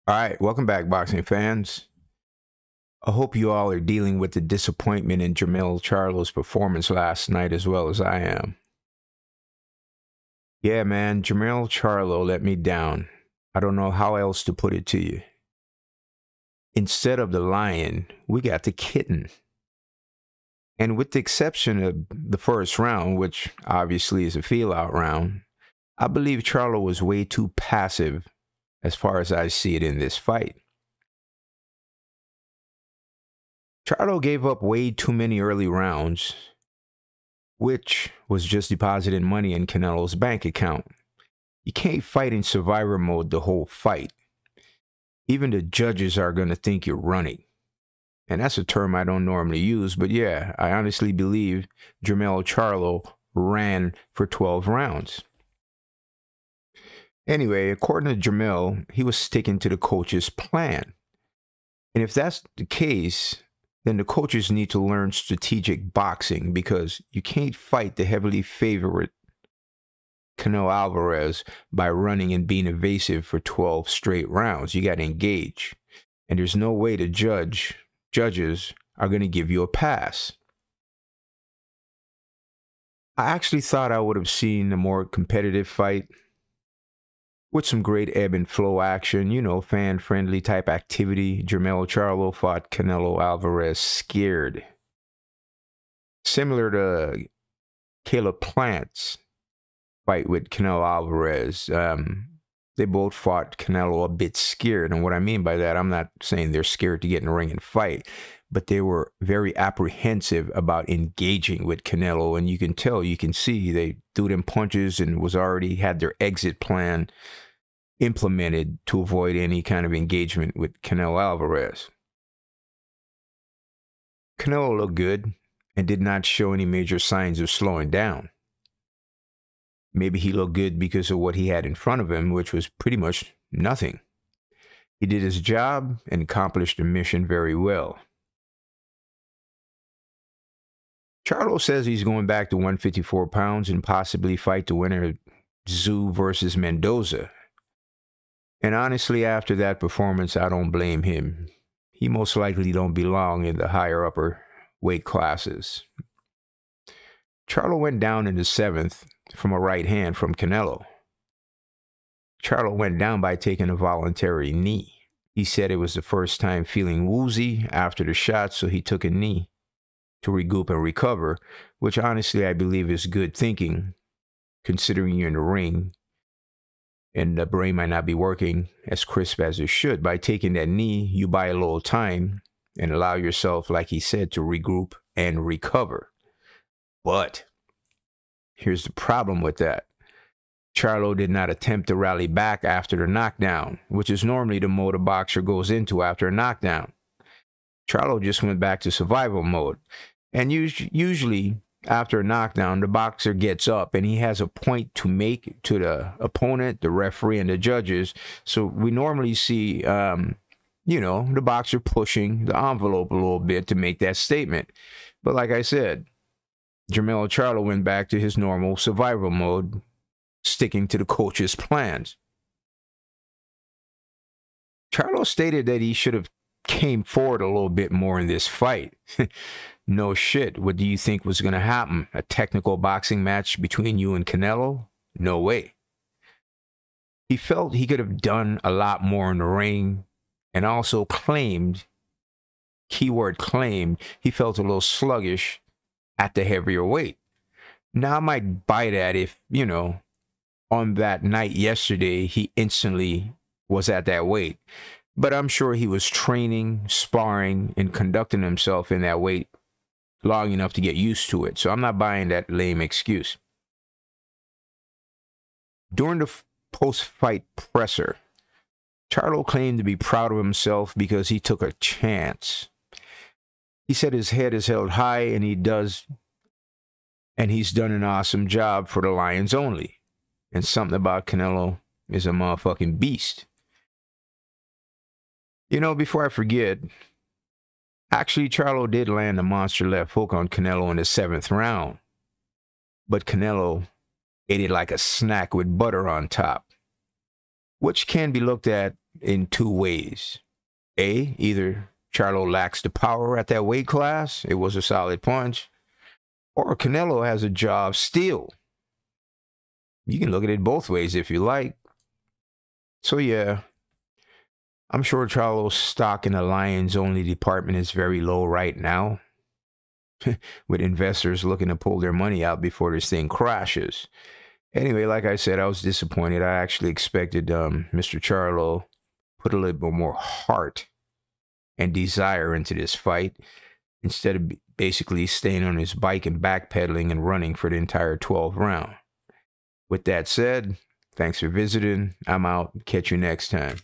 All right, welcome back, boxing fans. I hope you all are dealing with the disappointment in Jermell Charlo's performance last night as well as I am. Yeah, man, Jermell Charlo let me down. I don't know how else to put it to you. Instead of the lion, we got the kitten. And with the exception of the first round, which obviously is a feel-out round, I believe Charlo was way too passive as far as I see it in this fight. Charlo gave up way too many early rounds, which was just depositing money in Canelo's bank account. You can't fight in survivor mode the whole fight. Even the judges are going to think you're running. And that's a term I don't normally use, but yeah, I honestly believe Jermell Charlo ran for 12 rounds. Anyway, according to Jermell, he was sticking to the coach's plan. And if that's the case, then the coaches need to learn strategic boxing, because you can't fight the heavily favored Canelo Alvarez by running and being evasive for 12 straight rounds. You got to engage. And there's no way the judges are going to give you a pass. I actually thought I would have seen a more competitive fight with some great ebb and flow action, you know, fan-friendly type activity. Jermell Charlo fought Canelo Alvarez scared. Similar to Caleb Plant's fight with Canelo Alvarez. They both fought Canelo a bit scared. And what I mean by that, I'm not saying they're scared to get in the ring and fight, but they were very apprehensive about engaging with Canelo. And you can tell, you can see they threw them punches and was already had their exit plan implemented to avoid any kind of engagement with Canelo Alvarez. Canelo looked good and did not show any major signs of slowing down. Maybe he looked good because of what he had in front of him, which was pretty much nothing. He did his job and accomplished the mission very well. Charlo says he's going back to 154 pounds and possibly fight the winner Zhu versus Mendoza. And honestly, after that performance, I don't blame him. He most likely don't belong in the higher upper weight classes. Charlo went down in the 7th from a right hand from Canelo. Charlo went down by taking a voluntary knee. He said it was the first time feeling woozy after the shot, so he took a knee to regroup and recover, which honestly I believe is good thinking, considering you're in the ring and the brain might not be working as crisp as it should. By taking that knee, you buy a little time and allow yourself, like he said, to regroup and recover. But here's the problem with that. Charlo did not attempt to rally back after the knockdown, which is normally the mode a boxer goes into after a knockdown. Charlo just went back to survival mode. And usually after a knockdown, the boxer gets up and he has a point to make to the opponent, the referee, and the judges. So we normally see, the boxer pushing the envelope a little bit to make that statement. But like I said, Jermell Charlo went back to his normal survival mode, sticking to the coach's plans. Charlo stated that he should have came forward a little bit more in this fight. No shit. What do you think was going to happen? A technical boxing match between you and Canelo? No way. He felt he could have done a lot more in the ring, and also claimed, keyword claimed, he felt a little sluggish at the heavier weight. Now I might buy that if, on that night yesterday, he instantly was at that weight. But I'm sure he was training, sparring, and conducting himself in that weight long enough to get used to it. So I'm not buying that lame excuse. During the post-fight presser, Charlo claimed to be proud of himself because he took a chance. He said his head is held high and he's done an awesome job for the Lions only. And something about Canelo is a motherfucking beast. Before I forget, actually Charlo did land a monster left hook on Canelo in the 7th round. But Canelo ate it like a snack with butter on top. which can be looked at in two ways. A, either Charlo lacks the power at that weight class, it was a solid punch, or Canelo has a job still. You can look at it both ways if you like. So yeah, I'm sure Charlo's stock in the Lions only department is very low right now, with investors looking to pull their money out before this thing crashes. Anyway, like I said, I was disappointed. I actually expected Mr. Charlo put a little bit more heart and desire into this fight instead of basically staying on his bike and backpedaling and running for the entire 12th round. With that said, thanks for visiting. I'm out. Catch you next time.